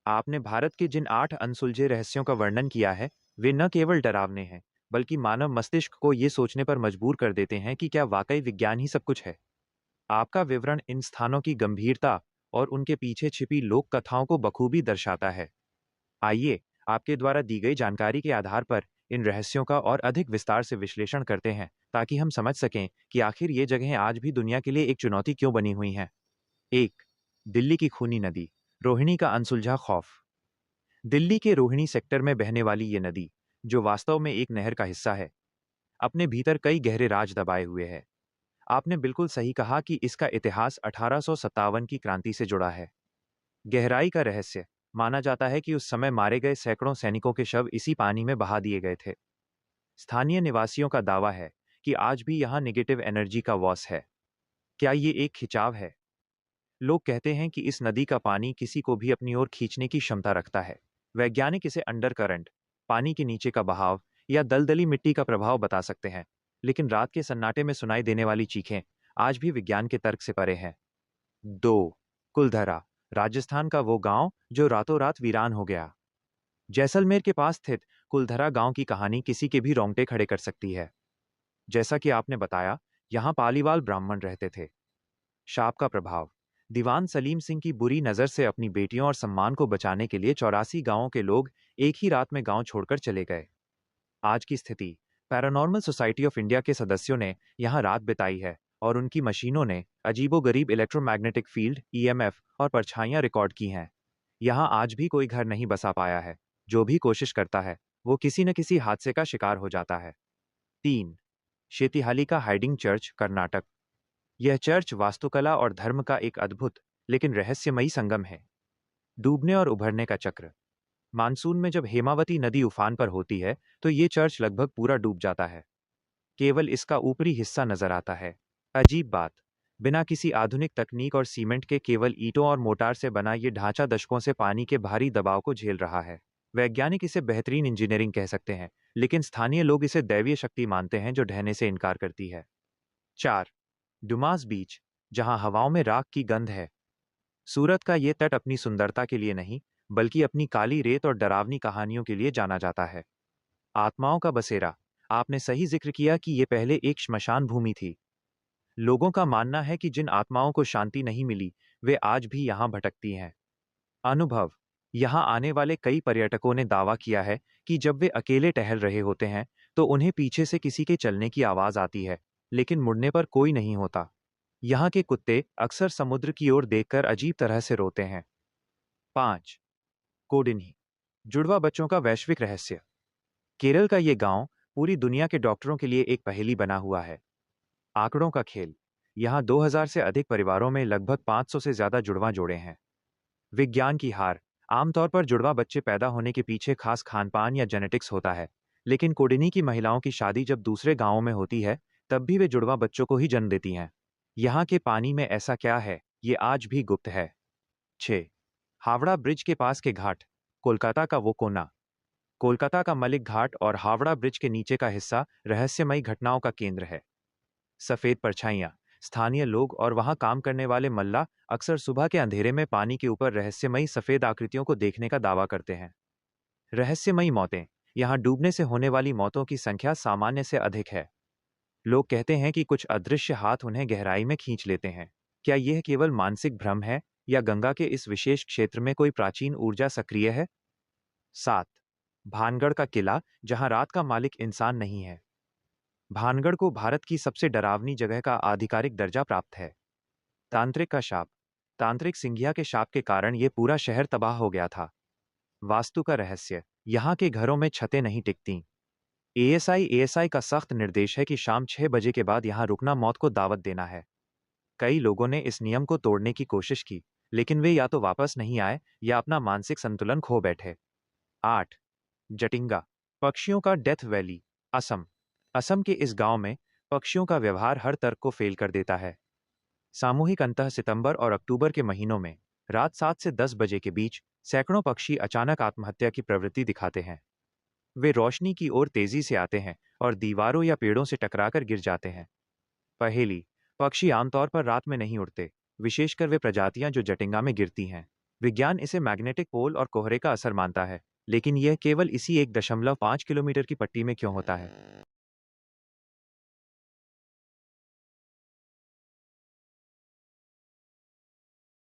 आपने भारत के जिन 8 अनसुलझे रहस्यों का वर्णन किया है, वे न केवल डरावने हैं, बल्कि मानव मस्तिष्क को ये सोचने पर मजबूर कर देते हैं कि क्या वाकई विज्ञान ही सब कुछ है। आपका विवरण इन स्थानों की गंभीरता और उनके पीछे छिपी लोक कथाओं को बखूबी दर्शाता है। आइए, आपके द्वारा दी गई जानकारी के आधार पर इन रहस्यों का और अधिक विस्तार से विश्लेषण करते हैं, ताकि हम समझ सकें कि आखिर ये जगहें आज भी दुनिया के लिए एक चुनौती क्यों बनी हुई हैं। 1. दिल्ली की खूनी नदी, रोहिणी का अनसुलझा खौफ। दिल्ली के रोहिणी सेक्टर में बहने वाली ये नदी, जो वास्तव में एक नहर का हिस्सा है, अपने भीतर कई गहरे राज दबाए हुए है। आपने बिल्कुल सही कहा कि इसका इतिहास 1857 की क्रांति से जुड़ा है। गहराई का रहस्य, माना जाता है कि उस समय मारे गए सैकड़ों सैनिकों के शव इसी पानी में बहा दिए गए थे। स्थानीय निवासियों का दावा है कि आज भी यहाँ नेगेटिव एनर्जी का वॉस है। क्या ये एक खिंचाव है? लोग कहते हैं कि इस नदी का पानी किसी को भी अपनी ओर खींचने की क्षमता रखता है। वैज्ञानिक इसे अंडर करंट, पानी के नीचे का बहाव या दलदली मिट्टी का प्रभाव बता सकते हैं, लेकिन रात के सन्नाटे में सुनाई देने वाली चीखें आज भी विज्ञान के तर्क से परे हैं। 2. कुलधरा, राजस्थान का वो गांव जो रातों रात वीरान हो गया। जैसलमेर के पास स्थित कुलधरा गांव की कहानी किसी के भी रोंगटे खड़े कर सकती है। जैसा कि आपने बताया, यहां पालीवाल ब्राह्मण रहते थे। शाप का प्रभाव, दीवान सलीम सिंह की बुरी नजर से अपनी बेटियों और सम्मान को बचाने के लिए 84 गांवों के लोग एक ही रात में गांव छोड़कर चले गए। आज की स्थिति, पैरानॉर्मल सोसाइटी ऑफ इंडिया के सदस्यों ने यहां रात बिताई है और उनकी मशीनों ने अजीबोगरीब इलेक्ट्रोमैग्नेटिक फील्ड, ईएमएफ और परछाइयां रिकॉर्ड की हैं। यहां आज भी कोई घर नहीं बसा पाया है। जो भी कोशिश करता है, वो किसी न किसी हादसे का शिकार हो जाता है। 3. शेतिहाली का हाइडिंग चर्च, कर्नाटक। यह चर्च वास्तुकला और धर्म का एक अद्भुत लेकिन रहस्यमयी संगम है। डूबने और उभरने का चक्र, मानसून में जब हेमावती नदी उफान पर होती है, तो ये चर्च लगभग पूरा डूब जाता है। केवल इसका ऊपरी हिस्सा नजर आता है। अजीब बात, बिना किसी आधुनिक तकनीक और सीमेंट के केवल ईंटों और मोटार से बना ये ढांचा दशकों से पानी के भारी दबाव को झेल रहा है। वैज्ञानिक इसे बेहतरीन इंजीनियरिंग कह सकते हैं, लेकिन स्थानीय लोग इसे दैवीय शक्ति मानते हैं जो ढहने से इनकार करती है। 4. डुमास बीच, जहां हवाओं में राख की गंध है। सूरत का ये तट अपनी सुंदरता के लिए नहीं, बल्कि अपनी काली रेत और डरावनी कहानियों के लिए जाना जाता है। आत्माओं का बसेरा, आपने सही जिक्र किया कि ये पहले एक श्मशान भूमि थी। लोगों का मानना है कि जिन आत्माओं को शांति नहीं मिली, वे आज भी यहां भटकती हैं। अनुभव, यहां आने वाले कई पर्यटकों ने दावा किया है कि जब वे अकेले टहल रहे होते हैं, तो उन्हें पीछे से किसी के चलने की आवाज आती है, लेकिन मुड़ने पर कोई नहीं होता। यहाँ के कुत्ते अक्सर समुद्र की ओर देखकर अजीब तरह से रोते हैं। 5. कोडिन्ही, जुड़वा बच्चों का वैश्विक रहस्य। केरल का ये गांव पूरी दुनिया के डॉक्टरों के लिए एक पहेली बना हुआ है। आंकड़ों का खेल, यहाँ 2000 से अधिक परिवारों में लगभग 500 से ज्यादा जुड़वा जोड़े हैं। विज्ञान की हार, आमतौर पर जुड़वा बच्चे पैदा होने के पीछे खास खानपान या जेनेटिक्स होता है, लेकिन कोडिनी की महिलाओं की शादी जब दूसरे गांवों में होती है, तब भी वे जुड़वा बच्चों को ही जन्म देती हैं। यहाँ के पानी में ऐसा क्या है, ये आज भी गुप्त है। 6. हावड़ा ब्रिज के पास के घाट, कोलकाता का वो कोना। कोलकाता का मलिक घाट और हावड़ा ब्रिज के नीचे का हिस्सा रहस्यमयी घटनाओं का केंद्र है। सफेद परछाइयां, स्थानीय लोग और वहां काम करने वाले मल्ला अक्सर सुबह के अंधेरे में पानी के ऊपर रहस्यमयी सफेद आकृतियों को देखने का दावा करते हैं। रहस्यमयी मौतें, यहां डूबने से होने वाली मौतों की संख्या सामान्य से अधिक है। लोग कहते हैं कि कुछ अदृश्य हाथ उन्हें गहराई में खींच लेते हैं। क्या यह केवल मानसिक भ्रम है, या गंगा के इस विशेष क्षेत्र में कोई प्राचीन ऊर्जा सक्रिय है? 7. भानगढ़ का किला, जहां रात का मालिक इंसान नहीं है। भानगढ़ को भारत की सबसे डरावनी जगह का आधिकारिक दर्जा प्राप्त है। तांत्रिक का शाप, तांत्रिक सिंघिया के शाप के कारण यह पूरा शहर तबाह हो गया था। वास्तु का रहस्य, यहाँ के घरों में छतें नहीं टिकती। एएसआई का सख्त निर्देश है कि शाम 6 बजे के बाद यहाँ रुकना मौत को दावत देना है। कई लोगों ने इस नियम को तोड़ने की कोशिश की, लेकिन वे या तो वापस नहीं आए या अपना मानसिक संतुलन खो बैठे। 8. जटिंगा, पक्षियों का डेथ वैली, असम। असम के इस गांव में पक्षियों का व्यवहार हर तर्क को फेल कर देता है। सामूहिक अंतः सितंबर और अक्टूबर के महीनों में रात 7 से 10 बजे के बीच सैकड़ों पक्षी अचानक आत्महत्या की प्रवृत्ति दिखाते हैं। वे रोशनी की ओर तेजी से आते हैं और दीवारों या पेड़ों से टकराकर गिर जाते हैं। पहेली, पक्षी आमतौर पर रात में नहीं उड़ते, विशेषकर वे प्रजातियां जो जटिंगा में गिरती हैं। विज्ञान इसे मैग्नेटिक पोल और कोहरे का असर मानता है, लेकिन यह केवल इसी 1.5 किलोमीटर की पट्टी में क्यों होता है?